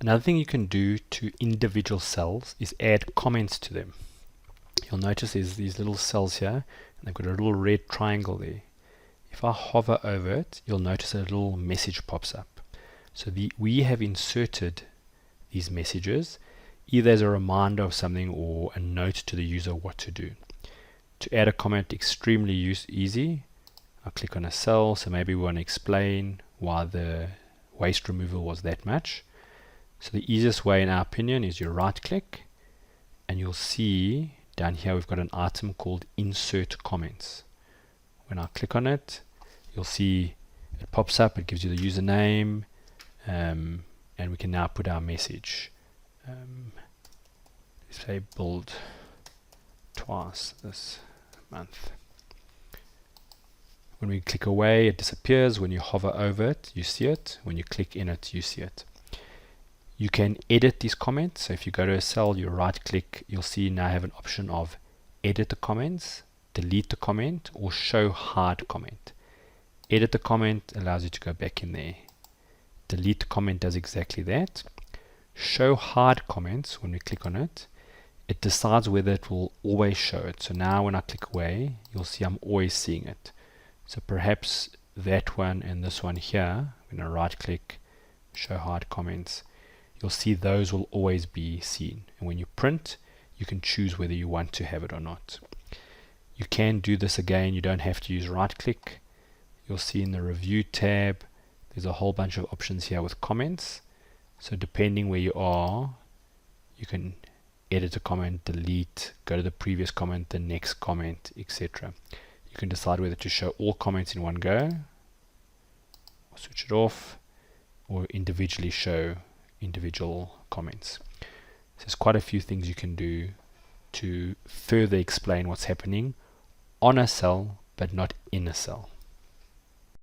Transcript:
Another thing you can do to individual cells is add comments to them. You'll notice there's these little cells here, and they've got a little red triangle there. If I hover over it, you'll notice a little message pops up. So we have inserted these messages either as a reminder of something or a note to the user what to do. To add a comment, extremely easy. I'll click on a cell, so maybe we want to explain why the waste removal was that much. So the easiest way in our opinion is you right click and you'll see down here we've got an item called insert comments. When I click on it, you'll see it pops up, it gives you the username, and we can now put our message. Let's say build twice this month. When we click away, it disappears. When you hover over it, you see it. When you click in it, you see it. You can edit these comments. So if you go to a cell, you right click, you'll see now I have an option of edit the comments, delete the comment, or show hide comment. Edit the comment allows you to go back in there. Delete the comment does exactly that. Show hide comments, when we click on it, it decides whether it will always show it. So now when I click away, you'll see I'm always seeing it. So perhaps that one and this one here, when I right click, show hide comments, you'll see those will always be seen. And when you print, you can choose whether you want to have it or not. You can do this again, you don't have to use right click. You'll see in the review tab, there's a whole bunch of options here with comments. So depending where you are, you can edit a comment, delete, go to the previous comment, the next comment, etc. You can decide whether to show all comments in one go, or switch it off, or individually show individual comments. So there's quite a few things you can do to further explain what's happening on a cell, but not in a cell.